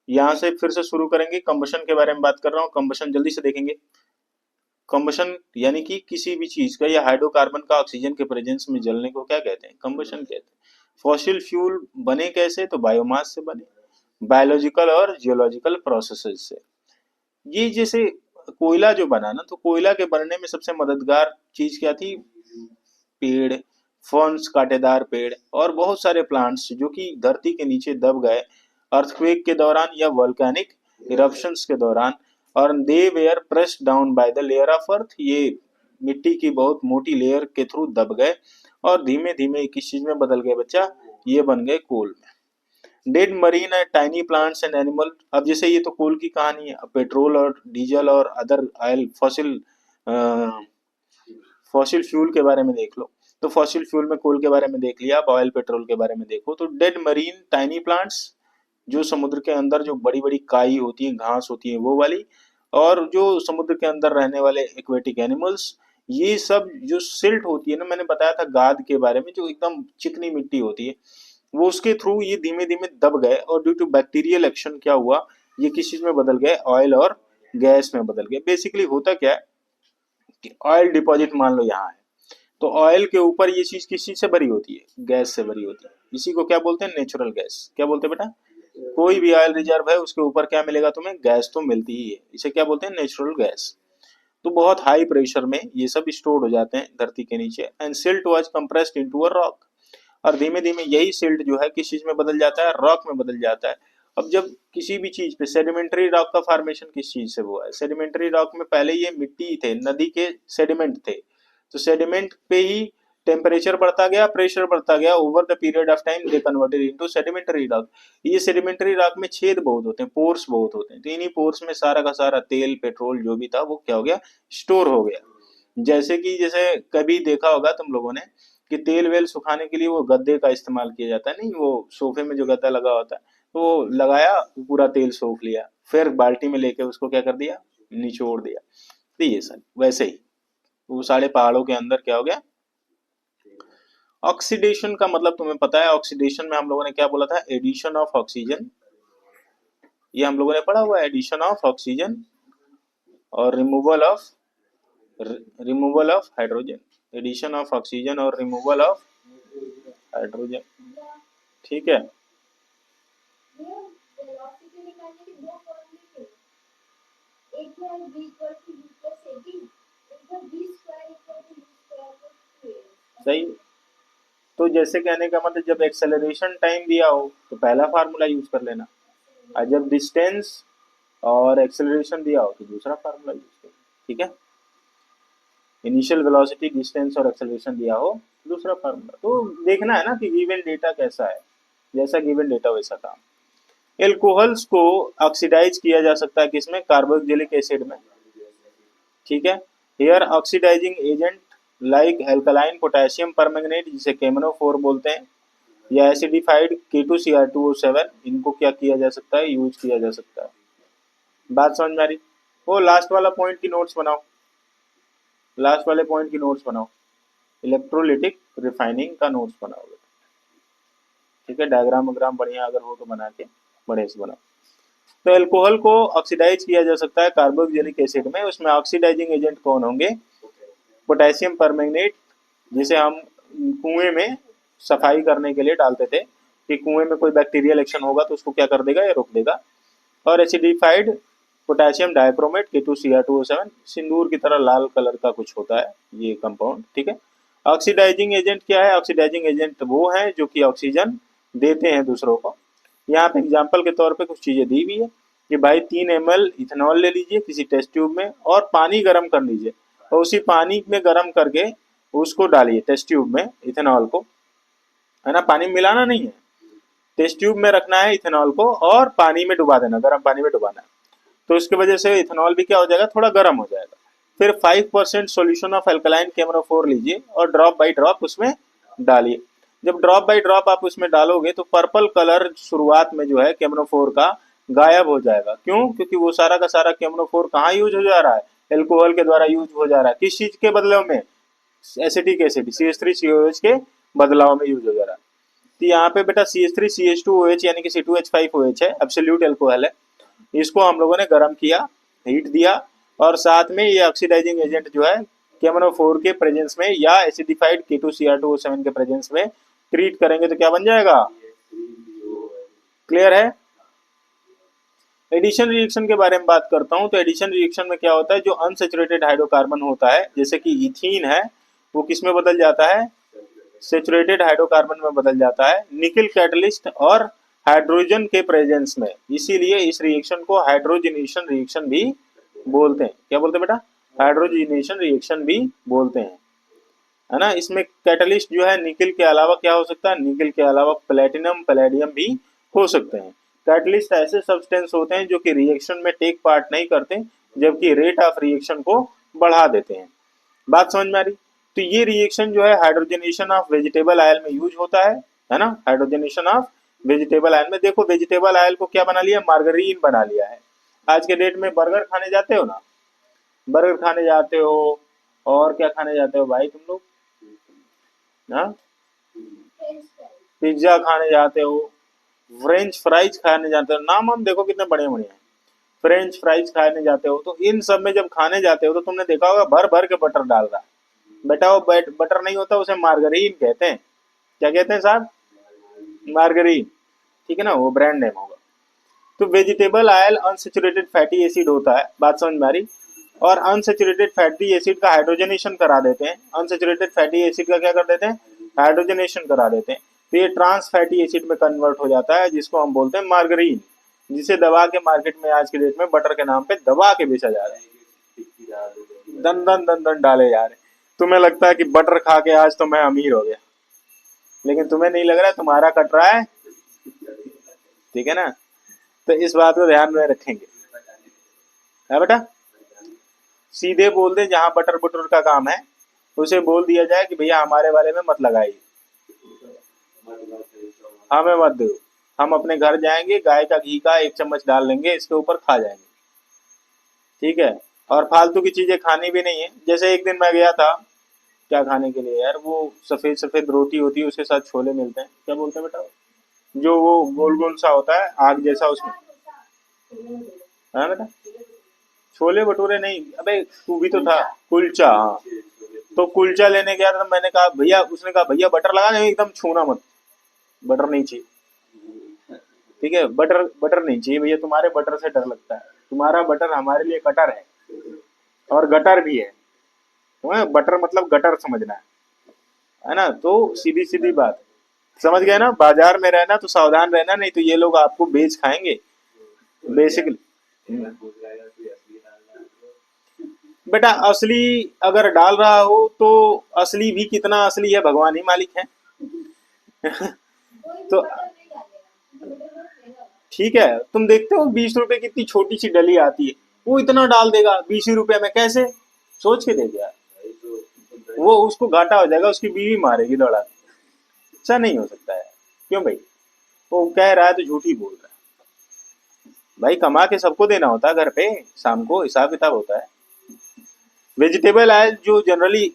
यहाँ से फिर से शुरू करेंगे। कंबशन के बारे में बात कर रहा हूँ, कंबशन जल्दी से देखेंगे। कंबशन यानी कि किसी भी चीज का या हाइड्रोकार्बन का ऑक्सीजन के प्रेजेंस में जलने को क्या कहते हैं? कंबशन कहते हैं। फॉसिल फ्यूल बने कैसे? तो बायोमास से बने, बायोलॉजिकल और जियोलॉजिकल प्रोसेसेस से। ये जैसे कोयला जो बना ना, तो कोयला के बनने में सबसे मददगार चीज क्या थी? पेड़, फर्न्स, कांटेदार पेड़ और बहुत सारे प्लांट्स जो कि धरती के नीचे दब गए अर्थक्वेक के दौरान या वोल्केनिक इरप्शंस के दौरान, और they were pressed down by the layer of earth. ये मिट्टी की बहुत मोटी लेयर के थ्रू दब गए और धीमे धीमे किस चीज में बदल गए बच्चा? ये बन गए कोल में। Dead marine and tiny plants and animal. अब जैसे ये तो कोल की कहानी है, अब पेट्रोल और डीजल और अदर ऑयल फॉसिल फ्यूल के बारे में देख लो। तो फॉसिल फ्यूल में कोल के बारे में देख लिया, अब ऑयल पेट्रोल के बारे में देखो। तो डेड मरीन टाइनी प्लांट्स, जो समुद्र के अंदर जो बड़ी बड़ी काई होती है, घास होती है, वो वाली, और जो समुद्र के अंदर रहने वाले एक्वेटिक एनिमल्स, ये सब जो सिल्ट होती है ना, मैंने बताया था गाद के बारे में, जो एकदम चिकनी मिट्टी होती है, वो उसके थ्रू ये धीमे धीमे दब गए और ड्यू टू बैक्टीरियल एक्शन क्या हुआ? ये किस चीज में बदल गए? ऑयल और गैस में बदल गए। बेसिकली होता क्या है कि ऑयल डिपॉजिट मान लो यहाँ है, तो ऑयल के ऊपर ये चीज किस चीज से भरी होती है? गैस से भरी होती है। इसी को क्या बोलते हैं? Natural gas. क्या बोलते हैं बेटा? कोई भी ऑयल रिजर्व है उसके ऊपर क्या मिलेगा तुम्हें? गैस तो मिलती ही है। इसे क्या बोलते हैं? Natural gas. तो बहुत हाई प्रेशर में ये सब स्टोर हो जाते हैं धरती के नीचे। And silt was compressed into a rock. और धीमे धीमे यही सिल्ट जो है किस चीज में बदल जाता है? रॉक में बदल जाता है। अब जब किसी भी चीज पे सेडिमेंट्री रॉक का फॉर्मेशन किस चीज से हुआ है? सेडिमेंट्री रॉक में पहले ये मिट्टी थे, नदी के सेडिमेंट थे, तो सेडिमेंट पे ही टेम्परेचर बढ़ता गया, प्रेशर बढ़ता गया, over the period of time they converted into sedimentary rock. ये सेडिमेंट्री रॉक में छेद बहुत होते हैं, पोर्स बहुत होते हैं, तो इन्हीं पोर्स में सारा का सारा तेल, पेट्रोल जो भी था वो क्या हो गया? स्टोर हो गया। जैसे कभी देखा होगा तुम लोगों ने कि तेल वेल सुखाने के लिए वो गद्दे का इस्तेमाल किया जाता है, नहीं, वो सोफे में जो गद्दा लगा होता है, तो वो लगाया, वो पूरा तेल सोख लिया, फिर बाल्टी में लेके उसको क्या कर दिया? निचोड़ दिया। तो ये सर वैसे ही वो सारे पहाड़ों के अंदर क्या हो गया? ऑक्सीडेशन का मतलब तुम्हें पता है, ऑक्सीडेशन में हम लोगों ने क्या बोला था? Addition of oxygen. ये हम लोगों ने पढ़ा हुआ है, एडिशन ऑफ ऑक्सीजन और removal of hydrogen. Addition of oxygen और रिमूवल ऑफ हाइड्रोजन। ठीक है। सही। तो जैसे कहने का मतलब जब एक्सेलरेशन टाइम दिया हो तो पहला फार्मूला यूज कर लेना, और जब डिस्टेंस और एक्सेलरेशन दिया हो तो दूसरा फार्मूला यूज कर लेना। ठीक है। इनिशियल वेलोसिटी, डिस्टेंस और एक्सेलरेशन दिया हो तो दूसरा फार्मूला। तो देखना है ना कि गिवन डेटा कैसा है, जैसा गिवन डेटा वैसा काम। एल्कोहल्स को ऑक्सीडाइज किया जा सकता है किसमें? कार्बोक्सिलिक एसिड में। ठीक है। Here oxidising agent like alkaline potassium permanganate, जिसे केमनोफोर बोलते हैं, या एसिडिफाइड K2Cr2O7, इनको क्या किया जा सकता है? यूज किया जा सकता है। बात समझ में आ रही? वो लास्ट वाला पॉइंट की नोट्स बनाओ, लास्ट वाले पॉइंट की नोट्स बनाओ, इलेक्ट्रोलिटिक रिफाइनिंग का नोट्स बनाओ। ठीक है। डायग्राम वग्राम बढ़िया अगर हो तो बना के बड़े से बनाओ। तो एल्कोहल को ऑक्सीडाइज किया जा सकता है कार्बोक्सिलिक एसिड में। उसमें ऑक्सीडाइजिंग एजेंट कौन होंगे? पोटेशियम परमैंगनेट, जिसे हम कुएं में सफाई करने के लिए डालते थे कि कुएं में कोई बैक्टीरियल एक्शन होगा तो उसको क्या कर देगा? ये रोक देगा। और एसिडिफाइड पोटेशियम डाइक्रोमेट K2Cr2O7, सिंदूर की तरह लाल कलर का कुछ होता है ये कंपाउंड। ठीक है। ऑक्सीडाइजिंग एजेंट क्या है? ऑक्सीडाइजिंग एजेंट वो है जो कि ऑक्सीजन देते हैं दूसरों को। यहाँ पे एग्जाम्पल के तौर पे कुछ चीजें दी हुई है कि भाई 3 ml इथेनॉल ले लीजिए किसी टेस्ट ट्यूब में और पानी गर्म कर लीजिए, और उसी पानी में गर्म करके उसको डालिए टेस्ट ट्यूब में, इथेनॉल को, है ना, पानी में मिलाना नहीं है, टेस्ट ट्यूब में रखना है इथेनॉल को और पानी में डुबा देना, गर्म पानी में डुबाना है। तो इसकी वजह से इथेनॉल भी क्या हो जाएगा? थोड़ा गर्म हो जाएगा। फिर 5% सोल्यूशन ऑफ एल्कलाइन केमनोफोर लीजिए और ड्रॉप बाई ड्रॉप उसमें डालिए। जब ड्रॉप बाई ड्रॉप आप उसमें डालोगे तो पर्पल कलर शुरुआत में जो है केमनोफोर का गायब हो जाएगा। क्यों? क्योंकि वो सारा का सारा केमनोफोर कहाँ यूज हो जा रहा है? एल्कोहल के द्वारा यूज हो जा रहा है। किस चीज के बदलाव में? एसिटिक एसिड CH3COH के बदलाव में यूज हो जा रहा है। तो यहाँ पे बेटा CH3CH2OH यानी कि C2H5OH है, एब्सोल्यूट अल्कोहल है। इसको हम लोगों ने गर्म किया, हीट दिया, और साथ में ये ऑक्सीडाइजिंग एजेंट जो है KMnO4 के प्रेजेंस में या एसिडिफाइड K2Cr2O7 के प्रेजेंस में ट्रीट करेंगे तो क्या बन जाएगा? क्लियर है? एडिशन रिएक्शन के बारे में बात करता हूं तो एडिशन रिएक्शन में क्या होता है, जो अनसेचुरेटेड हाइड्रोकार्बन होता है जैसे कि इथीन है, वो किस में बदल जाता है? सेचुरेटेड हाइड्रोकार्बन में बदल जाता है, निकल कैटलिस्ट और हाइड्रोजन के प्रेजेंस में। इसीलिए इस रिएक्शन को हाइड्रोजनेशन रिएक्शन भी बोलते हैं। क्या बोलते हैं बेटा? हाइड्रोजनेशन रिएक्शन भी बोलते हैं, है ना। इसमें कैटलिस्ट जो है निकल के अलावा क्या हो सकता है? निकल के अलावा प्लेटिनम, पैलेडियम भी हो सकते हैं। कैटलिस्ट ऐसे सब्सटेंस होते हैं जो कि रिएक्शन में टेक पार्ट नहीं करते, जबकि रेट ऑफ रिएक्शन को बढ़ा देते हैं। बात समझ में आ रही? तो ये रिएक्शन जो है हाइड्रोजनेशन ऑफ वेजिटेबल ऑयल में यूज होता है ना। हाइड्रोजनेशन ऑफ वेजिटेबल ऑयल में देखो, वेजिटेबल ऑयल को क्या बना लिया? मार्गरीन बना लिया है। आज के डेट में बर्गर खाने जाते हो ना, बर्गर खाने जाते हो, और क्या खाने जाते हो भाई तुम लोग? हाँ, पिज्जा खाने जाते हो, फ्रेंच फ्राइज खाने जाते हो, नाम हम देखो कितने बड़े बड़े हैं। फ्रेंच फ्राइज खाने जाते हो तो इन सब में जब खाने जाते हो तो तुमने देखा होगा भर भर के बटर डाल रहा है। बेटा वो बटर नहीं होता, उसे मार्गरीन कहते हैं। क्या कहते हैं साहब? मार्गरीन, ठीक है ना, वो ब्रांड नेम होगा। तो vegetable oil unsaturated fatty acid होता है, बात समझ में आ रही? और अनसेचुरेटेड फैटी एसिड का हाइड्रोजनेशन करा देते हैं। अनसेचुरेटेड फैटी एसिड का क्या कर देते हैं? हाइड्रोजनेशन करा देते हैं। तो ये ट्रांस फैटी एसिड में कन्वर्ट हो जाता है, जिसको हम बोलते हैं मार्गरीन, जिसे दबा के मार्केट में आज के डेट में बटर के नाम पे दबा के बेचा जा रहा है। दन दन दन दन डाले जा रहे। तुम्हें लगता है कि बटर खा के आज तो मैं अमीर हो गया, लेकिन तुम्हें नहीं लग रहा है, तुम्हारा कट रहा है, ठीक है ना। तो इस बात को ध्यान में रखेंगे, है बेटा। सीधे बोल दे, जहां बटर बटर का काम है उसे बोल दिया जाए कि भैया हमारे वाले में मत लगाइए, हमें मत दो। हम अपने घर जाएंगे, गाय का घी का 1 चम्मच डाल लेंगे इसके ऊपर, खा जाएंगे, ठीक है। और फालतू की चीजें खानी भी नहीं है। जैसे एक दिन मैं गया था, क्या खाने के लिए यार, वो सफेद सफेद रोटी होती है, उसके साथ छोले मिलते हैं, क्या बोलते हैं बेटा? जो वो गोल गोल सा होता है, आग जैसा, उसमें, है बेटा? छोले भटूरे नहीं, अबे तू भी तो था। कुलचा, हाँ। तो कुलचा लेने गया था, मैंने कहा भैया, उसने कहा भैया बटर लगा नहीं, एकदम छूना मत, बटर नहीं चाहिए, ठीक है। बटर बटर नहीं चाहिए भैया, तुम्हारे बटर से डर लगता है, तुम्हारा बटर हमारे लिए कटर है, और गटर भी है। तुम्हें बटर मतलब गटर समझना है ना। तो सीधी सीधी बात, समझ गए ना। बाजार में रहना तो सावधान रहना, नहीं तो ये लोग आपको बेच खाएंगे बेसिकली। बेटा असली अगर डाल रहा हो तो असली भी कितना असली है भगवान ही मालिक है। तो ठीक है, तुम देखते हो 20 रुपए की इतनी छोटी सी डली आती है, वो इतना डाल देगा 20 रुपए में, कैसे? सोच के देख यार, वो उसको घाटा हो जाएगा, उसकी बीवी मारेगी दौड़ा के। ऐसा नहीं हो सकता है। क्यों भाई? वो कह रहा है तो झूठ ही बोल रहा है भाई। कमा के सबको देना होता है घर पे, शाम को हिसाब किताब होता है। वेजिटेबल ऑयल जो जनरली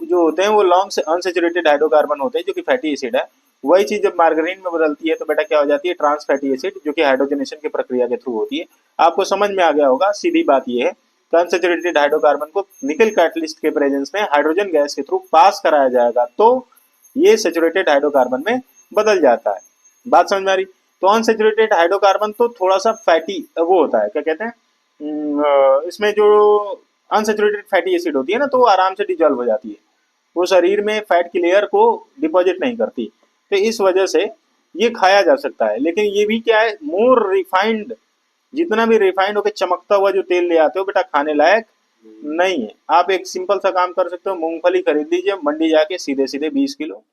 जो होते हैं वो लॉन्ग से अनसेचुरेटेड हाइड्रोकार्बन होते हैं, जो कि फैटी एसिड है। वही चीज जब मार्गरीन में बदलती है तो बेटा क्या हो जाती है? ट्रांस फैटी एसिड, जो कि हाइड्रोजनेशन की प्रक्रिया के थ्रू होती है। आपको समझ में आ गया होगा। सीधी बात यह है कि अनसेचुरेटेड हाइड्रोकार्बन को निकल कैटलिस्ट के प्रेजेंस में हाइड्रोजन गैस के थ्रू पास कराया जाएगा तो ये सेचुरेटेड हाइड्रोकार्बन में बदल जाता है। बात समझ में आ रही? तो अनसेचुरेटेड हाइड्रोकार्बन तो थोड़ा सा फैटी वो होता है, क्या कहते हैं, इसमें जो अनसेचुरेटेड फैटी एसिड होती है ना, तो वो आराम से डिजॉल्व हो जाती है, वो शरीर में फैट की लेयर को डिपॉजिट नहीं करती। तो इस वजह से ये खाया जा सकता है। लेकिन ये भी क्या है, मोर रिफाइंड, जितना भी रिफाइंड होकर चमकता हुआ जो तेल ले आते हो बेटा, खाने लायक नहीं है। आप एक सिंपल सा काम कर सकते हो, मूंगफली खरीद लीजिए मंडी जाके सीधे सीधे 20 किलो,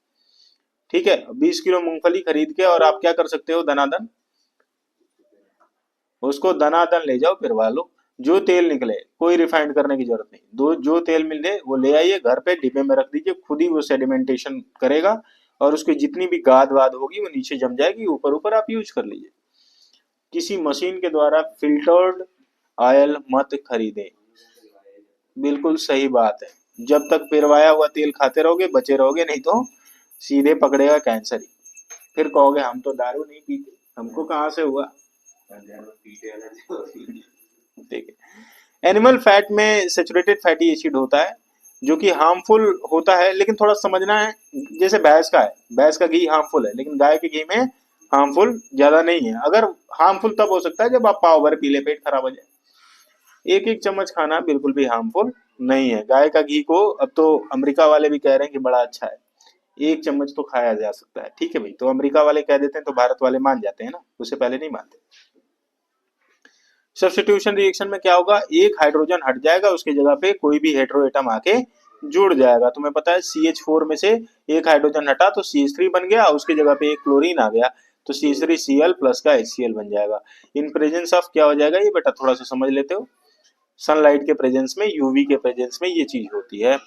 ठीक है। 20 किलो मूंगफली खरीद के और आप क्या कर सकते हो, दनादन उसको दनादन ले जाओ, पिरवा लो, जो तेल निकले, कोई रिफाइंड करने की जरूरत नहीं। दो जो तेल मिले वो ले आइए घर पे, डिब्बे में रख दीजिए, खुद ही वो सेडिमेंटेशन करेगा, और उसकी जितनी भी गाद वाद होगी वो नीचे जम जाएगी, ऊपर ऊपर आप यूज कर लीजिए। किसी मशीन के द्वारा फिल्टर्ड ऑयल मत खरीदें, बिल्कुल सही बात है। जब तक पिरवाया हुआ तेल खाते रहोगे बचे रहोगे, नहीं तो सीधे पकड़ेगा कैंसर ही। फिर कहोगे हम तो दारू नहीं पीते, हमको कहाँ से हुआ। ठीक है। एनिमल फैट में सेचुरेटेड फैटी एसिड होता है जो कि हार्मफुल होता है, लेकिन थोड़ा समझना है। जैसे भैंस का है, भैंस का घी हार्मफुल है, लेकिन गाय के घी में हार्मफुल ज्यादा नहीं है। अगर हार्मफुल तब हो सकता है जब आप पाव भर पी ले, पेट खराब हो जाए। एक एक चम्मच खाना बिल्कुल भी हार्मफुल नहीं है। गाय का घी को अब तो अमेरिका वाले भी कह रहे हैं कि बड़ा अच्छा है, एक चम्मच तो खाया जा सकता है। ठीक है भाई, तो अमेरिका वाले कह देते हैं तो भारत वाले मान जाते हैं ना, उससे पहले नहीं मानते। सब्स्टिट्यूशन रिएक्शन में क्या होगा, एक हाइड्रोजन हट जाएगा, उसकी जगह पे कोई भी हेटेरो एटम आके जुड़ जाएगा। तुम्हें पता है CH4 में से एक हाइड्रोजन हटा तो CH3 बन गया, उसकी जगह पे एक क्लोरीन आ गया तो CH3Cl प्लस का HCl बन जाएगा। इन प्रेजेंस ऑफ क्या हो जाएगा ये बेटा, थोड़ा सा समझ लेते हो। सनलाइट के प्रेजेंस में, यूवी के प्रेजेंस में ये चीज होती है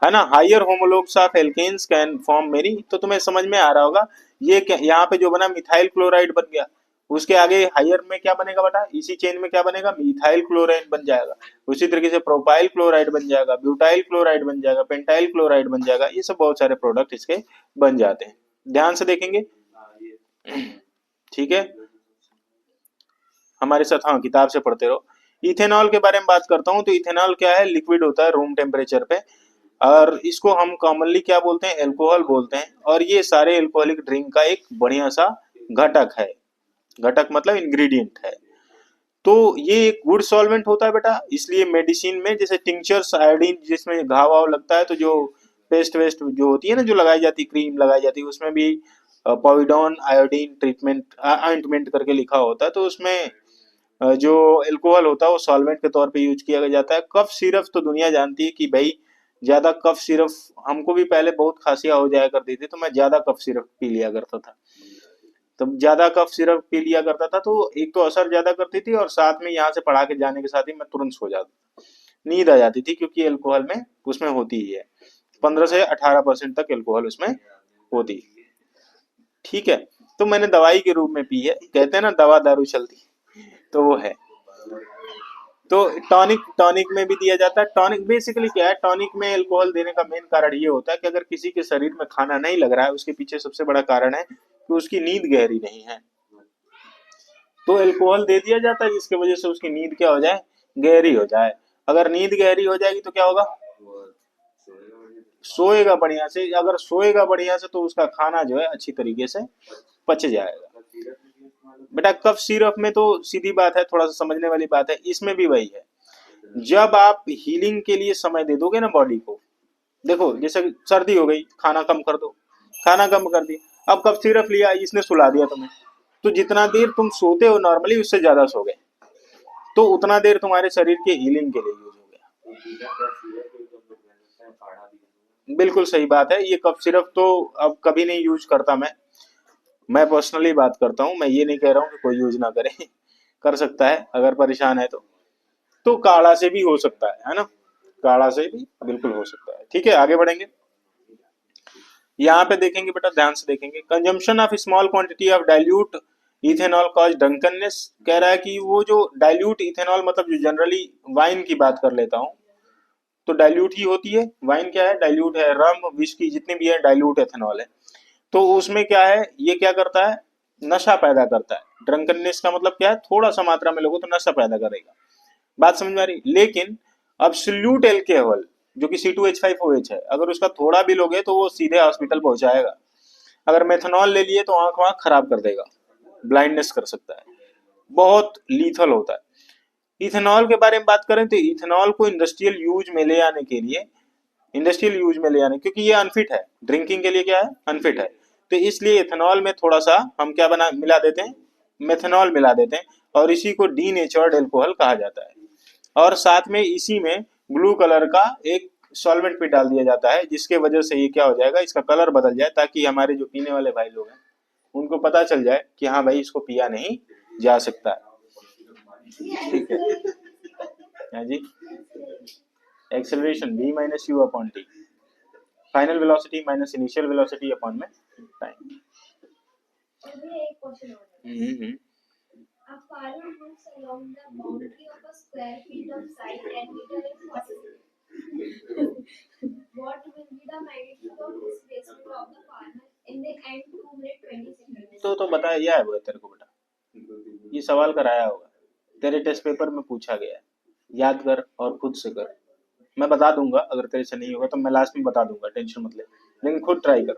ना। Higher homologues of alkanes can form many, तो तुम्हें समझ में आ रहा होगा। ये यहाँ पे जो बना मिथाइल क्लोराइड बन गया, उसके आगे हायर में क्या बनेगा बेटा, इसी चेन में क्या बनेगा, मिथाइल क्लोराइड बन जाएगा। उसी तरीके से प्रोपाइल क्लोराइड बन जाएगा, ब्यूटाइल क्लोराइड बन जाएगा, पेंटाइल क्लोराइड बन जाएगा। ये सब बहुत सारे प्रोडक्ट इसके बन जाते हैं। ध्यान से देखेंगे, ठीक है, हमारे साथ, हाँ किताब से पढ़ते रहो। इथेनॉल के बारे में बात करता हूँ, तो इथेनॉल क्या है, लिक्विड होता है रूम टेम्परेचर पे, और इसको हम कॉमनली क्या बोलते हैं, एल्कोहल बोलते हैं। और ये सारे एल्कोहलिक ड्रिंक का एक बढ़िया सा घटक है। घटक मतलब इंग्रेडिएंट है। तो ये एक गुड सॉल्वेंट होता है बेटा, इसलिए मेडिसिन में जैसे टिंचर्स आयोडीन, जिसमें घाव वाव लगता है तो जो पेस्ट वेस्ट जो होती है ना, जो लगाई जाती है, क्रीम लगाई जाती है, उसमें भी पॉविडोन आयोडीन ट्रीटमेंट ऑइंटमेंट करके लिखा होता है। तो उसमें जो एल्कोहल होता है वो सॉल्वेंट के तौर पे यूज किया जाता है। कफ सिरप तो दुनिया जानती है कि भाई ज्यादा कफ सिरप, हमको भी पहले बहुत खांसियां हो जाया करती थी तो मैं ज्यादा कफ सिरप पी लिया करता था। तो ज्यादा कफ सिरप पी लिया करता था तो एक तो असर ज्यादा करती थी, और साथ में यहाँ से पढ़ा के जाने के साथ ही मैं तुरंत सो जाता, नींद आ जाती थी, क्योंकि एल्कोहल में उसमें होती ही है 15 से 18% तक एल्कोहल उसमें होती है। ठीक है, तो मैंने दवाई के रूप में पी है, कहते हैं ना दवा दारू चलती, तो वो है। तो टॉनिक, टॉनिक में भी दिया जाता है। टॉनिक बेसिकली क्या है, टॉनिक में अल्कोहल देने का मेन कारण ये होता है कि अगर किसी के शरीर में खाना नहीं लग रहा है, उसके पीछे सबसे बड़ा कारण है कि उसकी नींद गहरी नहीं है, तो अल्कोहल दे दिया जाता है जिसकी वजह से उसकी नींद क्या हो जाए, गहरी हो जाए। अगर नींद गहरी हो जाएगी तो क्या होगा, सोएगा बढ़िया से। अगर सोएगा बढ़िया से तो उसका खाना जो है अच्छी तरीके से पच जाएगा। बेटा कफ सिरप में तो सीधी बात है, थोड़ा सा समझने वाली बात है, इसमें भी वही है। जब आप हीलिंग के लिए समय दे दोगे ना बॉडी को, देखो जैसे सर्दी हो गई, खाना कम कर दो, खाना कम कर दिया, अब कफ सिरप लिया, इसने सुला दिया तुम्हें, तो जितना देर तुम सोते हो नॉर्मली उससे ज्यादा सो गए, तो उतना देर तुम्हारे शरीर के हीलिंग के लिए यूज हो गया। बिल्कुल सही बात है, ये कफ सिरप तो अब कभी नहीं यूज करता मैं पर्सनली बात करता हूँ, मैं ये नहीं कह रहा हूँ कि कोई यूज ना करे कर सकता है अगर परेशान है तो काढ़ा से भी हो सकता है ना, काढ़ा से भी बिल्कुल हो सकता है। ठीक है, आगे बढ़ेंगे। यहाँ पे देखेंगे बेटा, ध्यान से देखेंगे, consumption of small quantity of dilute ethanol cause drunkenness. कह रहा है कि वो जो डाइल्यूट इथेनॉल, मतलब जो जनरली वाइन की बात कर लेता हूँ तो डाइल्यूट ही होती है। वाइन क्या है, डाइल्यूट है, रम विस्की जितने भी है डाइल्यूट एथेनॉल है। तो उसमें क्या है, ये क्या करता है, नशा पैदा करता है। ड्रंकननेस का मतलब क्या है, थोड़ा सा मात्रा में लोगों तो नशा पैदा करेगा। बात समझ में आ रही, लेकिन अब्सोल्यूट एल्कोहल जो कि C2H5OH है, अगर उसका थोड़ा भी लोगे तो वो सीधे हॉस्पिटल पहुंचाएगा। अगर मेथनॉल ले लिए तो आंख वाँख खराब कर देगा, ब्लाइंडनेस कर सकता है, बहुत लीथल होता है। इथेनॉल के बारे में बात करें तो इथेनॉल को इंडस्ट्रियल यूज में ले आने के लिए, इंडस्ट्रियल यूज में ले आने, क्योंकि ये अनफिट है ड्रिंकिंग के लिए, क्या है अनफिट है, तो इसलिए इथेनॉल में थोड़ा सा हम क्या बना मिला देते हैं, मेथनॉल मिला देते हैं, और इसी को डीनेचर्ड एल्कोहल कहा जाता है। और साथ में इसी में ब्लू कलर का एक सॉल्वेंट भी डाल दिया जाता है, जिसके वजह से ये क्या हो जाएगा, इसका कलर बदल जाए, ताकि हमारे जो पीने वाले भाई लोग हैं उनको पता चल जाए कि हाँ भाई इसको पिया नहीं जा सकता है। ठीक है, हाँ जी, acceleration v minus u upon t, final velocity minus initial velocity upon में टाइम। एक क्वेश्चन और a fire moves along the boundary of a square feet of side and meter is possible. What will be the magnitude of displacement of the farmer तो बताया है वो तेरे को बेटा, ये सवाल कराया होगा, तेरे टेस्ट पेपर में पूछा गया है, याद कर और खुद से कर। मैं बता दूंगा, अगर तेरे से नहीं होगा तो मैं लास्ट में बता दूंगा, टेंशन मत ले, लेकिन खुद ट्राई कर।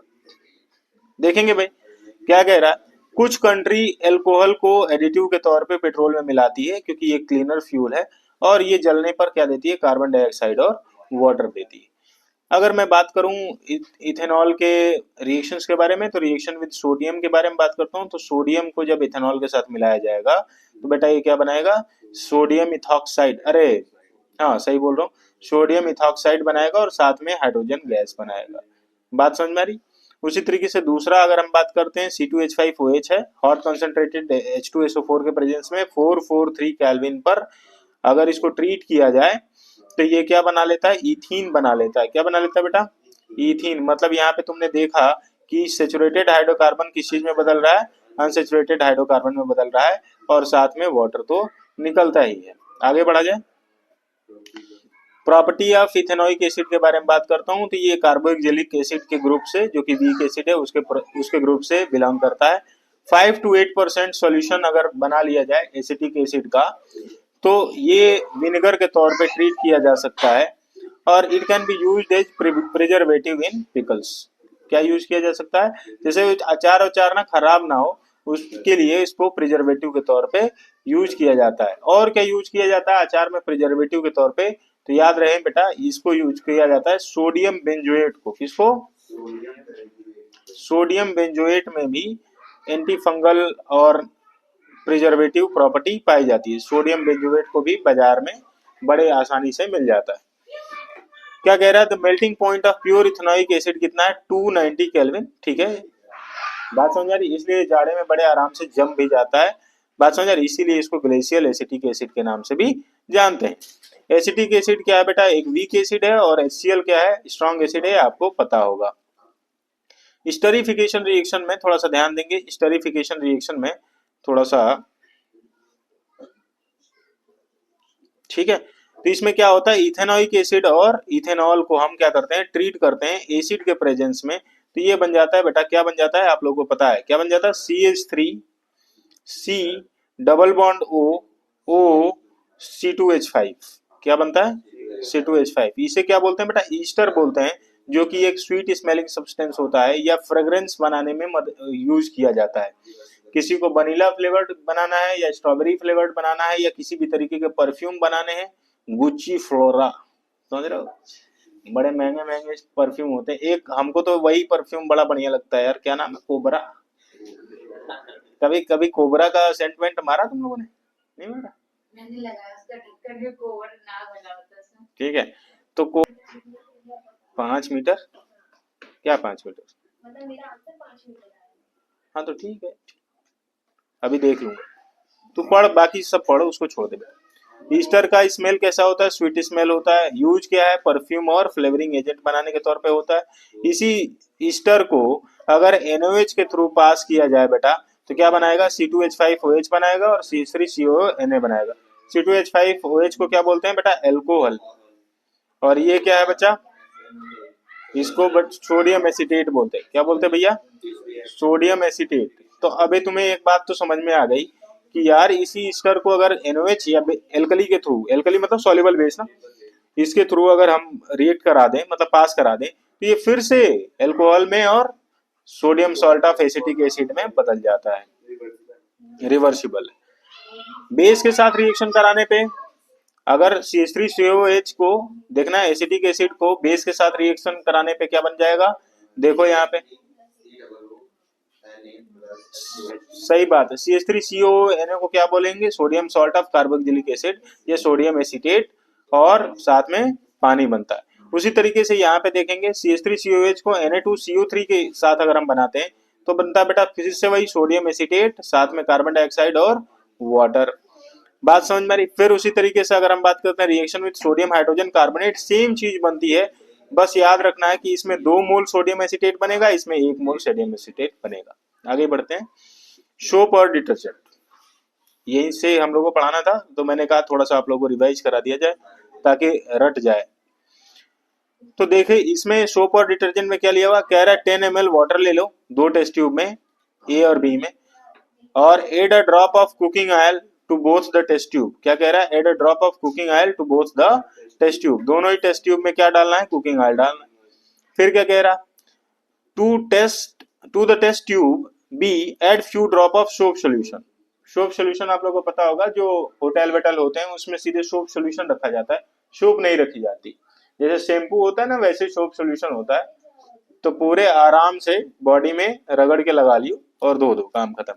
देखेंगे भाई क्या कह रहा है। कुछ कंट्री अल्कोहल को एडिटिव के तौर पे पेट्रोल में मिलाती है क्योंकि ये क्लीनर फ्यूल है और ये जलने पर क्या देती है, कार्बन डाइऑक्साइड और वाटर देती है। अगर मैं बात करूं इथेनॉल के रिएक्शंस के बारे में, तो रिएक्शन विद सोडियम के बारे में बात करता हूं, तो सोडियम को जब इथेनॉल के साथ मिलाया जाएगा तो बेटा ये क्या बनाएगा, सोडियम इथॉक्साइड, अरे हाँ सही बोल रहा हूँ, सोडियम इथॉक्साइड बनाएगा और साथ में हाइड्रोजन गैस बनाएगा। बात समझ में आ रही। उसी तरीके से दूसरा अगर हम बात करते हैं C2H5OH है, हॉट कंसंट्रेटेड H2SO4 के प्रेजेंस में 443 केल्विन पर अगर इसको ट्रीट किया जाए तो ये क्या बना लेता है, इथीन बना लेता है। क्या बना लेता है बेटा, इथीन। मतलब यहाँ पे तुमने देखा कि सेचुरेटेड हाइड्रोकार्बन किस चीज में बदल रहा है, अनसेचुरेटेड हाइड्रोकार्बन में बदल रहा है, और साथ में वाटर तो निकलता ही है। आगे बढ़ा जाए, प्रॉपर्टी ऑफ इथेनोइक एसिड के बारे में बात करता हूँ, तो ये कार्बोक्सिलिक एसिड के ग्रुप से, जो कि वीक एसिड है, उसके ग्रुप से बिलोंग करता है। 5 to 8% सॉल्यूशन अगर बना लिया जाए एसिटिक एसिड का तो ये विनेगर के तौर पे ट्रीट किया जा सकता है, और it can be used as preservative in pickles. क्या यूज किया जा सकता है, जैसे अचार ना खराब ना हो उसके लिए इसको प्रिजर्वेटिव के तौर पे यूज किया जाता है। और क्या यूज किया जाता है अचार में प्रिजर्वेटिव के तौर पे, तो याद रहे बेटा इसको यूज किया जाता है सोडियम बेंजोएट को। किसको, सोडियम बेंजोएट में भी एंटी फंगल और प्रिजर्वेटिव प्रॉपर्टी पाई जाती है। सोडियम बेंजोएट को भी बाजार में बड़े आसानी से मिल जाता है। क्या कह रहा है, the melting point of pure ethanoic acid कितना है, 290 केल्विन। ठीक है, बात समझ आ रही, इसलिए जाड़े में बड़े आराम से जम भी जाता है। बात समझ आ रही, इसीलिए इसको ग्लेशियल एसिटिक एसिड के नाम से भी जानते हैं। एसिटिक एसिड क्या है बेटा, एक वीक एसिड है, और HCl क्या है, स्ट्रॉन्ग एसिड है, आपको पता होगा। स्टरीफिकेशन रिएक्शन में थोड़ा सा ध्यान देंगे, स्टरीफिकेशन रिएक्शन में थोड़ा सा, ठीक है। तो इसमें क्या होता है, इथेनोइक एसिड और इथेनॉल को हम क्या करते हैं, ट्रीट करते हैं एसिड के प्रेजेंस में, तो ये बन जाता है बेटा, क्या बन जाता है आप लोगों को पता है, क्या बन जाता है, CH3C double bond O C2H5। क्या बनता है, C2H5। इसे क्या बोलते हैं बेटा, ईस्टर बोलते हैं, जो कि एक स्वीट स्मेलिंग सब्सटेंस होता है या फ्रेग्रेंस बनाने में यूज किया जाता है। किसी को वनीला फ्लेवर्ड बनाना है या स्ट्रॉबेरी फ्लेवर्ड बनाना है या किसी भी तरीके के परफ्यूम बनाने हैं, गुच्ची फ्लोरा, समझ रहे हो, बड़े महंगे महंगे परफ्यूम होते हैं। एक हमको तो वही परफ्यूम बड़ा बढ़िया लगता है यार, क्या नाम है, कोबरा। कभी कभी कोबरा का सेंटमेंट मारा तुम लोगों ने, नहीं मारा, मैंने लगाया, उसका ढक्कन भी कोबरा नाम बना होता है। ठीक है, तो 5 मीटर, क्या 5 मीटर, मतलब मेरा आंसर 5 मीटर है। हाँ तो ठीक है, अभी देख लूंगा, तू पढ़, बाकी सब पढ़ो, उसको छोड़ दे। ईस्टर का स्मेल कैसा होता है, स्वीट स्मेल होता है। यूज क्या है, परफ्यूम और फ्लेवरिंग एजेंट बनाने के तौर पे होता है। इसी ईस्टर को अगर NaOH के थ्रू पास किया जाए बेटा तो क्या बनाएगा, C2H5OH बनाएगा और C3CONA बनाएगा। C2H5OH को क्या बोलते हैं बेटा, एल्कोहल, और ये क्या है बच्चा, इसको सोडियम एसिटेट बोलते हैं। क्या बोलते हैं भैया, सोडियम एसिटेट। तो अबे तुम्हें एक बात तो समझ में आ गई कि यार इसी ईस्टर को अगर NaOH या एल्कली के थ्रू, एल्कली मतलब सॉल्युबल बेस ना, इसके थ्रू अगर हम रिएक्ट करा दें, मतलब पास करा दें, तो ये फिर से अल्कोहल में और sodium salt of acetic acid में बदल जाता है, रिवर्सिबल। बेस के साथ रिएक्शन कराने पे अगर CH3COH को देखना है, एसिटिक एसिड को बेस के साथ रिएक्शन कराने पे क्या बन जाएगा, देखो यहाँ पे, सही बात है, CH3CONA को क्या बोलेंगे, sodium salt of carboxylic acid, ये सोडियम एसिटेट और साथ में पानी बनता है। उसी तरीके से यहाँ पे देखेंगे CH3COH को Na2CO3 के साथ अगर हम बनाते हैं तो बनता है बेटा फिर से वही सोडियम एसिटेट, साथ में कार्बन डाइऑक्साइड और वाटर। बात समझ में आ रही। फिर उसी तरीके से अगर हम बात करते हैं reaction with sodium hydrogen carbonate, same चीज बनती है, बस याद रखना है कि इसमें 2 मोल सोडियम एसिटेट बनेगा, इसमें 1 मोल सोडियम एसिटेट बनेगा। आगे बढ़ते हैं, सोप और डिटर्जेंट, यही से हम लोगों को पढ़ाना था, तो मैंने कहा थोड़ा सा आप लोगों को रिवाइज करा दिया जाए ताकि रट जाए। तो देखे इसमें सोप और डिटर्जेंट में क्या लिया हुआ, कह रहा है 10 ml वाटर ले लो 2 टेस्ट ट्यूब में, ए और बी में, और add a drop of cooking oil to both the test tube. क्या कह रहा है, add a drop of cooking oil to both the test tube, दोनों ही टेस्ट ट्यूब में क्या डालना है, कुकिंग ऑयल डालना है। फिर क्या कह रहा, to test to the test tube B add few drop of soap solution. Soap solution आप लोगों को पता होगा, जो होटल वेटल होते हैं उसमें सीधे सोप सोल्यूशन रखा जाता है, सोप नहीं रखी जाती। जैसे शैम्पू होता है ना, वैसे सोप सोल्यूशन होता है। तो पूरे आराम से बॉडी में रगड़ के लगा लियो और धो दो, काम खत्म।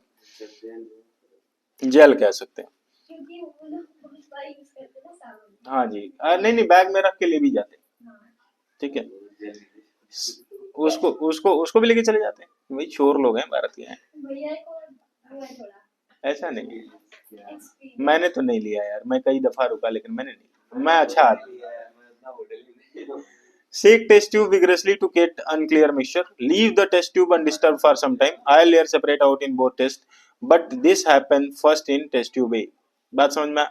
जेल कह सकते हैं। हाँ जी, नहीं नहीं, बैग में रख के ले भी जाते हैं, ठीक है। उसको उसको उसको भी लेके चले जाते हैं, वही चोर लोग हैं, भारत के हैं। ऐसा नहीं, मैंने तो नहीं लिया यार, मैं कई दफा रुका लेकिन मैंने नहीं, मैं अच्छा आदमी। Shake test tube vigorously to get unclear mixture. Leave the test tube undisturbed for some time. Oil layer separate out in both tests, but this happen first in test tube A. बात समझ में?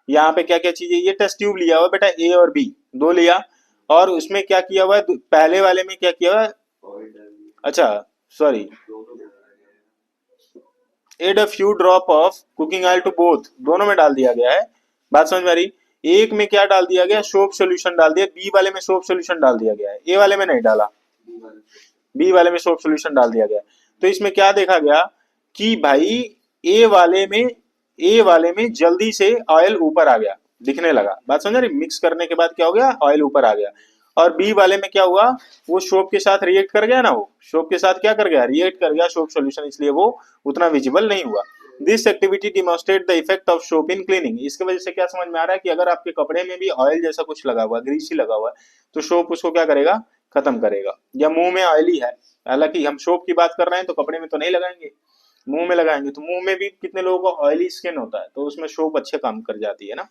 यहाँ पे क्या क्या चीजें, ये test tube लिया हुआ बेटा, ए और बी दो लिया, और उसमें क्या किया हुआ है, पहले वाले में क्या किया हुआ है, अच्छा sorry, add a few drop of cooking oil to both, दोनों में डाल दिया गया है। बात समझ में आ रही? एक में क्या डाल दिया गया, सोप सोल्यूशन डाल दिया, बी वाले में सोप सोल्यूशन डाल दिया गया है, ए वाले में नहीं डाला, बी वाले में सोप सोल्यूशन डाल दिया गया। तो इसमें क्या देखा गया कि भाई ए वाले में जल्दी से ऑयल ऊपर आ गया, दिखने लगा। बात समझ रही? मिक्स करने के बाद क्या हो गया, ऑयल ऊपर आ गया। और बी वाले में क्या हुआ, वो सोप के साथ रिएक्ट कर गया ना, वो सोप के साथ क्या कर गया, रिएक्ट कर गया सोप सोल्यूशन, इसलिए वो उतना विजिबल नहीं हुआ। This activity demonstrate the effect of soap in cleaning. इसकी वजह से क्या समझ में आ रहा है कि अगर आपके कपड़े में भी ऑयल जैसा कुछ लगा हुआ, ग्रीसी लगा हुआ है, तो सोप उसको क्या करेगा, खत्म करेगा। या मुंह में ऑयली है, हालांकि हम सोप की बात कर रहे हैं तो कपड़े में तो नहीं लगाएंगे, मुंह में लगाएंगे, तो मुंह में भी कितने लोगों को ऑयली स्किन होता है, तो उसमें सोप अच्छे काम कर जाती है ना।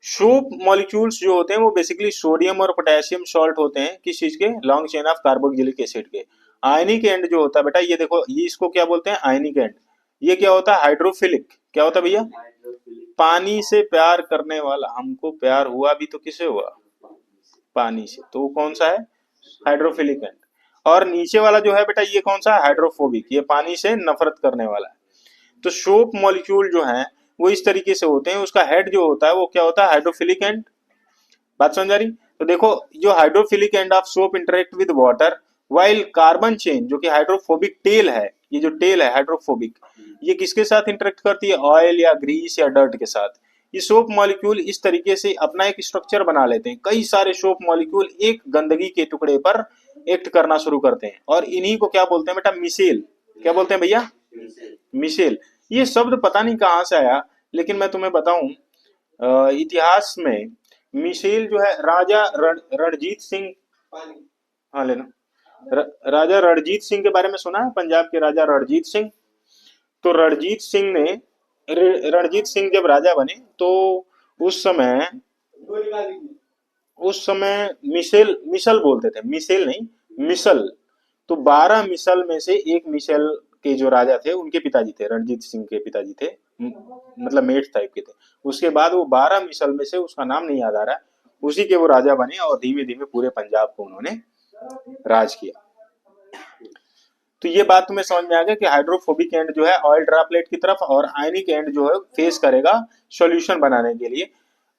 सोप मॉलिक्यूल्स जो होते हैं वो बेसिकली सोडियम और पोटेशियम सॉल्ट होते हैं, किस चीज के, long chain of carboxylic acid के। आयनिक एंड जो होता है बेटा, ये देखो, ये इसको क्या बोलते हैं, आयनिक एंड। ये क्या होता है, हाइड्रोफिलिक। क्या होता है भैया, पानी से प्यार करने वाला। हमको प्यार हुआ भी तो किसे हुआ, पानी से, तो कौन सा है, हाइड्रोफिलिक एंड। और नीचे वाला जो है बेटा, ये कौन सा है, हाइड्रोफोबिक, ये पानी से नफरत करने वाला है। तो सोप मॉलिक्यूल जो है वो इस तरीके से होते हैं, उसका हेड जो होता है वो क्या होता है, हाइड्रोफिलिक एंड। बात समझ आ रही? तो देखो, जो hydrophilic end of soap interact with water, while carbon chain जो कि हाइड्रोफोबिक टेल है, ये जो टेल है हाइड्रोफोबिक, ये किसके साथ इंटरेक्ट करती है, ऑयल या ग्रीस या डर्ट के साथ। ये सोप मॉलिक्यूल इस तरीके से अपना एक स्ट्रक्चर बना लेते हैं, कई सारे सोप मॉलिक्यूल एक गंदगी के टुकड़े पर एक्ट करना शुरू करते हैं, और इन्हीं को क्या बोलते हैं बेटा, मिसेल। क्या बोलते हैं भैया, मिसेल। ये शब्द पता नहीं कहाँ से आया, लेकिन मैं तुम्हें बताऊं, इतिहास में मिसेल जो है, राजा रणजीत सिंह, हाँ लेना, राजा रणजीत सिंह के बारे में सुना है, पंजाब के राजा रणजीत सिंह। तो रणजीत सिंह जब राजा बने तो उस समय मिसेल मिसल बोलते थे, मिसेल नहीं, मिसल। तो 12 मिसल में से एक मिसल के जो राजा थे उनके पिताजी थे, रणजीत सिंह के पिताजी थे, मतलब मेट टाइप के थे। उसके बाद वो 12 मिसल में से, उसका नाम नहीं याद आ रहा है, उसी के वो राजा बने, और धीमे धीमे पूरे पंजाब को उन्होंने राज किया। तो ये बात तुम्हें समझ में आ गया कि हाइड्रोफोबिक एंड जो है ऑयल ड्रॉपलेट की तरफ, और आयनिक एंड जो है फेस करेगा सॉल्यूशन बनाने के लिए,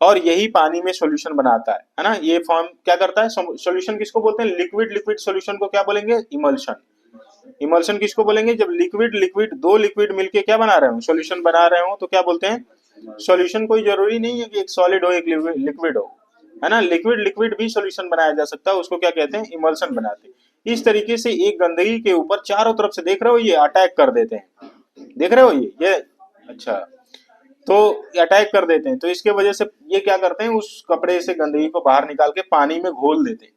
और यही पानी में सॉल्यूशन बनाता है ना। ये फॉर्म क्या करता है, सॉल्यूशन किसको बोलते हैं, लिक्विड लिक्विड सॉल्यूशन को क्या बोलेंगे, इमल्शन। इमल्शन किसको बोलेंगे, जब लिक्विड लिक्विड, दो लिक्विड मिलके क्या बना रहे हो, सॉल्यूशन बना रहे हो, तो क्या बोलते हैं, सॉल्यूशन। कोई जरूरी नहीं है कि एक सॉलिड हो एक लिक्विड हो, है ना, लिक्विड लिक्विड भी सॉल्यूशन बनाया जा सकता है, उसको क्या कहते हैं, इमल्शन बनाते हैं। इस तरीके से एक गंदगी के ऊपर चारों तरफ से, देख रहे हो, ये अटैक कर देते हैं, देख रहे हो ये अच्छा, तो अटैक कर देते हैं। तो इसके वजह से ये क्या करते हैं, उस कपड़े से गंदगी को बाहर निकाल के पानी में घोल देते हैं।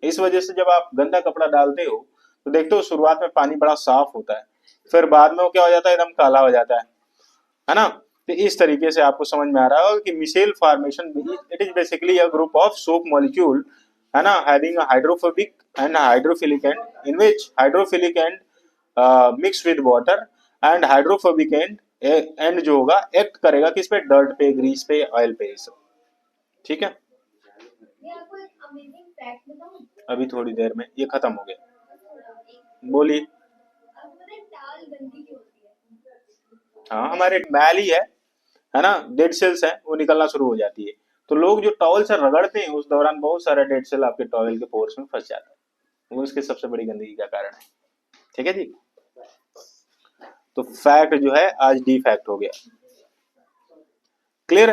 इस वजह से जब आप गंदा कपड़ा डालते हो तो देखते हो शुरुआत में पानी बड़ा साफ होता है, फिर बाद में वो क्या हो जाता है, एकदम काला हो जाता है ना। तो इस तरीके से आपको समझ में आ रहा होगा कि micelle formation, it is basically a group of soap molecule, है ना, having a hydrophobic and hydrophilic end, in which hydrophilic end mix with water, and hydrophobic end जो होगा एक्ट करेगा किस पे, डर्ट पे, ग्रीस पे, ऑयल पे, ये सब। ठीक है। अभी थोड़ी देर में ये खत्म हो गया। बोलिए। हाँ, हमारे मैल ही है ना, डेड सेल्स है, वो निकलना शुरू हो जाती है। तो लोग जो टॉवल से रगड़ते हैं उस दौरान बहुत सारा डेड सेल आपके टॉवल के पोर्स में फंस जाता है, वो इसके सबसे बड़ी गंदगी का कारण है। ठीक है जी। तो फैक्ट जो है आज डी फैक्ट हो गया। क्लियर।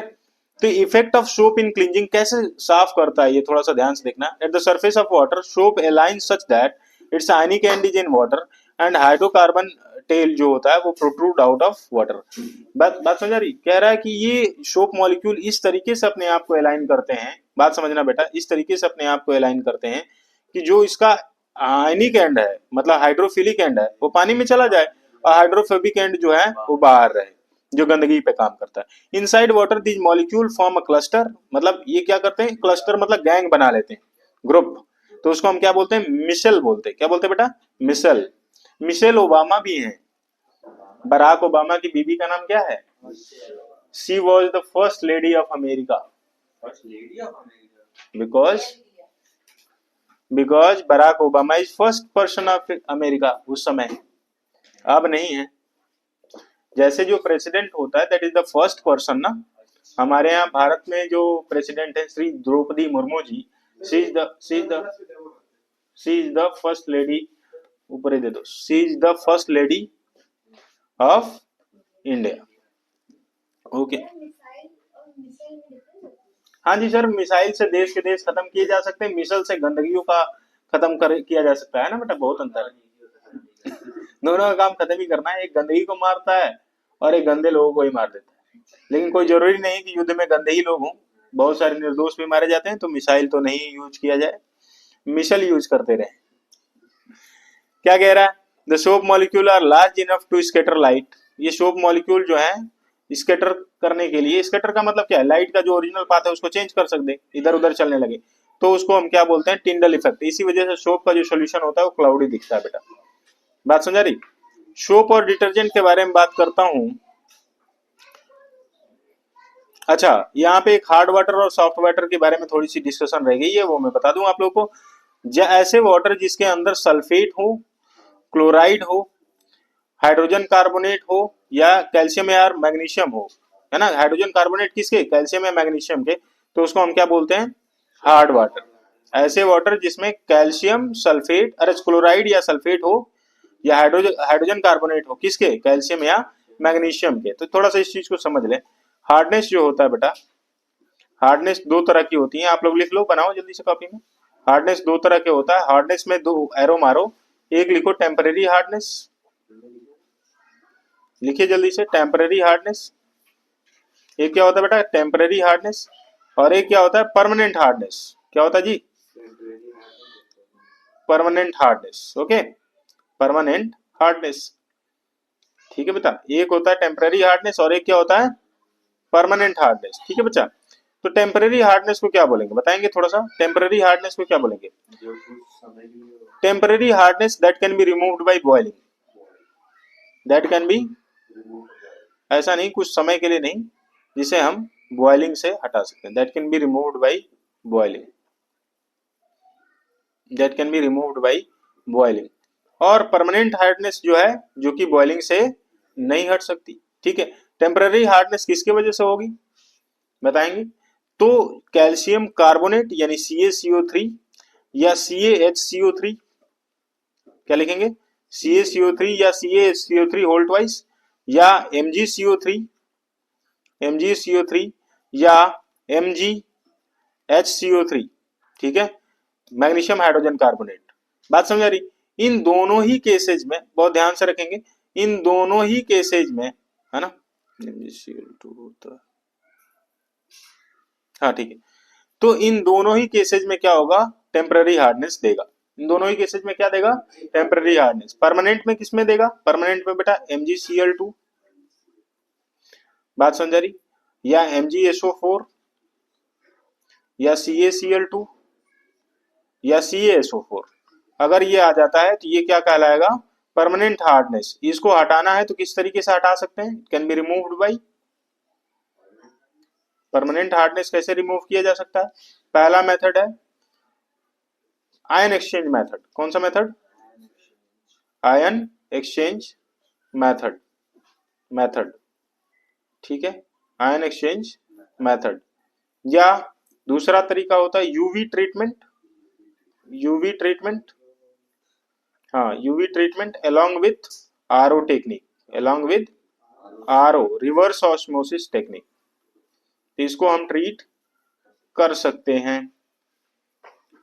तो effect of soap in cleansing कैसे साफ करता है ये थोड़ा सा ध्यान से देखना। At the surface of water soap align such that its ionic end is in water and hydrocarbon tail जो होता है वो प्रोट्रूड आउट ऑफ वाटर। बात समझ आ रही। कह रहा है कि ये सोप मॉलिक्यूल इस तरीके से अपने आप को अलाइन करते हैं, बात समझना बेटा, इस तरीके से अपने आप को अलाइन करते हैं कि जो इसका आयनिक एंड है मतलब हाइड्रोफिलिक एंड है वो पानी में चला जाए और हाइड्रोफोबिक एंड जो है वो बाहर रहे, जो गंदगी पे काम करता है। Inside water these molecule form a cluster, मतलब ये क्या करते हैं, क्लस्टर मतलब गैंग बना लेते हैं, ग्रुप। तो उसको हम क्या बोलते हैं, मिशेल बोलते हैं। क्या बोलते हैं बेटा, मिशेल। मिशेल ओबामा भी हैं। बराक ओबामा की बीबी का नाम क्या है, she was the first lady of America. Because Barack Obama is first person of America उस समय, अब नहीं है। जैसे जो प्रेसिडेंट होता है that is the first person ना, हमारे यहाँ भारत में जो प्रेसिडेंट है Shri Droupadi Murmu ji, she is the first lady, ऊपर ही दे दो, she is the first lady of India. Okay. हाँ जी सर, मिसाइल से देश के देश खत्म किए जा सकते हैं, मिसाइल से गंदगियों का खत्म किया जा सकता है ना बेटा, बहुत अंतर है। दोनों का काम खत्म ही करना है, एक गंदगी को मारता है और एक गंदे लोगों को ही मार देता है। लेकिन कोई जरूरी नहीं कि युद्ध में गंदे ही लोग हों, बहुत सारे निर्दोष भी मारे जाते हैं। तो मिसाइल तो नहीं यूज किया जाए, मिसाइल यूज करते रहे। क्या कह रहा है, the soap molecule are large enough to scatter light. ये सोप मॉलिक्यूल जो है स्कैटर करने के लिए, स्कैटर का मतलब क्या है, लाइट का जो ओरिजिनल पाथ है उसको चेंज कर सकते, इधर उधर चलने लगे, तो उसको हम क्या बोलते हैं, टिंडल इफेक्ट। इसी वजह से सोप का जो सोल्यूशन होता है वो क्लाउडी दिखता है बेटा। बात समझा रही। सोप और डिटर्जेंट के बारे में बात करता हूं। अच्छा, यहाँ पे एक हार्ड वाटर और सॉफ्ट वाटर के बारे में थोड़ी सी डिस्कशन रह गई है, वो मैं बता दूं आप लोगों को। ऐसे वाटर जिसके अंदर सल्फेट हो, क्लोराइड हो, हाइड्रोजन कार्बोनेट हो या कैल्शियम या मैग्नीशियम हो, है ना, हाइड्रोजन कार्बोनेट किसके, कैल्शियम या मैग्नीशियम के, तो उसको हम क्या बोलते हैं, हार्ड वाटर। ऐसे वाटर जिसमें कैल्शियम सल्फेट, अरे क्लोराइड या सल्फेट हो या हाइड्रोजन कार्बोनेट हो, किसके, कैल्शियम या मैग्नीशियम के। तो थोड़ा सा इस चीज को समझ लें। हार्डनेस जो होता है बेटा, हार्डनेस दो तरह की होती है, आप लोग लिख लो, बनाओ जल्दी से कॉपी में। हार्डनेस दो तरह के होता है, हार्डनेस में दो एरो मारो, एक लिखो टेम्परेरी हार्डनेस, लिखिए जल्दी से, टेम्परेरी हार्डनेस। एक क्या होता है बेटा, टेम्परेरी हार्डनेस, और एक क्या होता है, परमानेंट हार्डनेस। क्या होता है जी, permanent hardness. Okay, permanent hardness. ठीक है बेटा, एक होता है टेम्परेरी हार्डनेस और एक क्या होता है, परमानेंट हार्डनेस। ठीक है बच्चा। तो टेम्परेरी हार्डनेस को क्या बोलेंगे, बताएंगे थोड़ा सा, टेम्परेरी हार्डनेस को क्या बोलेंगे, temporary hardness that can be removed by boiling, that can be, ऐसा नहीं कुछ समय के लिए नहीं, जिसे हम बॉइलिंग से हटा सकते हैं, that can be removed by boiling, that can be removed by boiling. और परमानेंट हार्डनेस जो है, जो कि बॉइलिंग से नहीं हट सकती। ठीक है, टेम्पररी हार्डनेस किसकी वजह से होगी, बताएंगे। तो कैल्शियम कार्बोनेट यानी CaCO3 या CaHCO3, क्या लिखेंगे, CaCO3 या CaHCO3 होल ट्वाइस, या MgCO3 या MgHCO3। ठीक है, मैग्नीशियम हाइड्रोजन कार्बोनेट। बात समझ आ रही। इन दोनों ही केसेज में बहुत ध्यान से रखेंगे, इन दोनों ही केसेज में, है ना, हाँ ठीक है। तो इन दोनों ही केसेज में क्या होगा, टेम्पररी हार्डनेस देगा। इन दोनों ही केसेज में क्या देगा, टेम्पररी हार्डनेस। परमानेंट में किस में देगा, परमानेंट में बेटा MgCl2, बात समझ आ रही, या MgSO4 या CaCl2 या CaSO4। अगर ये आ जाता है तो ये क्या कहलाएगा, परमानेंट हार्डनेस। इसको हटाना है तो किस तरीके से हटा सकते हैं, can be removed by, permanent hardness कैसे रिमूव किया जा सकता है, पहला मेथड है आयन एक्सचेंज मेथड। कौन सा method? Ion exchange method. Method ठीक है, आयन एक्सचेंज मेथड। या दूसरा तरीका होता है यूवी ट्रीटमेंट। यूवी ट्रीटमेंट, हाँ UV treatment along with RO technique, along with RO reverse osmosis technique, इसको हम ट्रीट कर सकते हैं।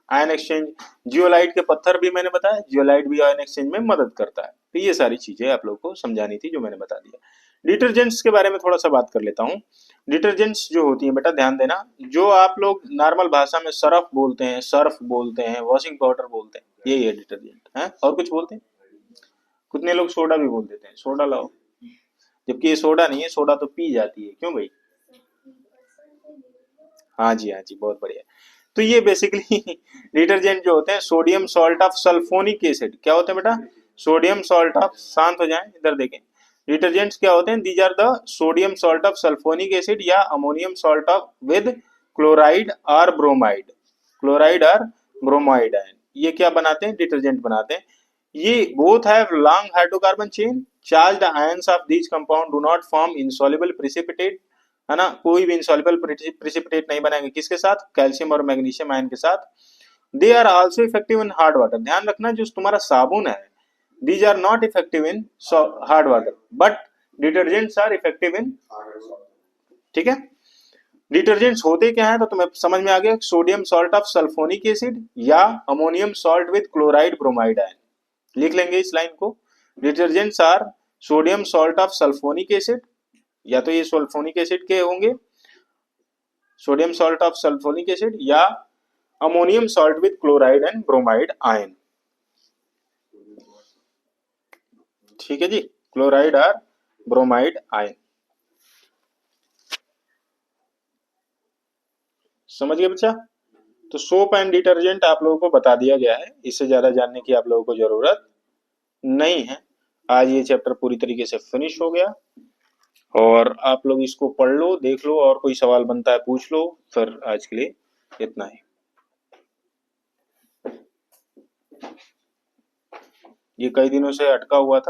आयन एक्सचेंज, जियोलाइट के पत्थर भी मैंने बताया, जियोलाइट भी आयन एक्सचेंज में मदद करता है। तो ये सारी चीजें आप लोग को समझानी थी जो मैंने बता दिया। डिटर्जेंट्स के बारे में थोड़ा सा बात कर लेता हूँ। डिटर्जेंट्स जो होती है बेटा ध्यान देना, जो आप लोग नॉर्मल भाषा में सरफ बोलते हैं, सर्फ बोलते हैं, वॉशिंग पाउडर बोलते हैं, यही है डिटर्जेंट है। और कुछ बोलते हैं? कितने लोग सोडा भी बोल देते हैं, सोडा लाओ, जबकि ये सोडा नहीं है, सोडा तो पी जाती है। क्यों भाई? हाँ जी हाँ जी, बहुत बढ़िया। तो ये बेसिकली डिटर्जेंट जो होते हैं sodium salt of sulphonic acid, क्या होते हैं बेटा? सोडियम सॉल्ट ऑफ, शांत हो जाएं इधर देखें, डिटर्जेंट्स क्या होते हैं? These are the sodium salt of sulphonic acid या ammonium salt of with chloride और ब्रोमाइड, क्लोराइड और ब्रोमाइड आयन, ये क्या बनाते हैं? डिटर्जेंट बनाते हैं। ये both have long hydrocarbon chain, charged ions of these compound do not form insoluble precipitate, है ना, कोई भी इंसॉल्युबल प्रेसिपिटेट नहीं बनाएंगे। किसके साथ? कैल्शियम और मैग्नीशियम आयन के साथ। They are also effective in hard water, ध्यान रखना जो तुम्हारा साबुन है, these are not effective in hard water but detergents are effective in, ठीक है। डिटर्जेंट्स होते क्या है तो तुम्हें समझ में आ गया, sodium salt of sulphonic acid या ammonium salt with chloride bromide ion, लिख लेंगे इस लाइन को। Detergents are sodium salt of sulphonic acid, या तो ये सल्फोनिक एसिड के होंगे, sodium salt of sulphonic acid, या ammonium salt with chloride and bromide ion, ठीक है जी, क्लोराइड और ब्रोमाइड आयन। समझ गए बच्चा? तो सोप एंड डिटर्जेंट आप लोगों को बता दिया गया है, इससे ज्यादा जानने की आप लोगों को जरूरत नहीं है। आज ये चैप्टर पूरी तरीके से फिनिश हो गया और आप लोग इसको पढ़ लो, देख लो, और कोई सवाल बनता है पूछ लो। फिर आज के लिए इतना ही। ये कई दिनों से अटका हुआ था।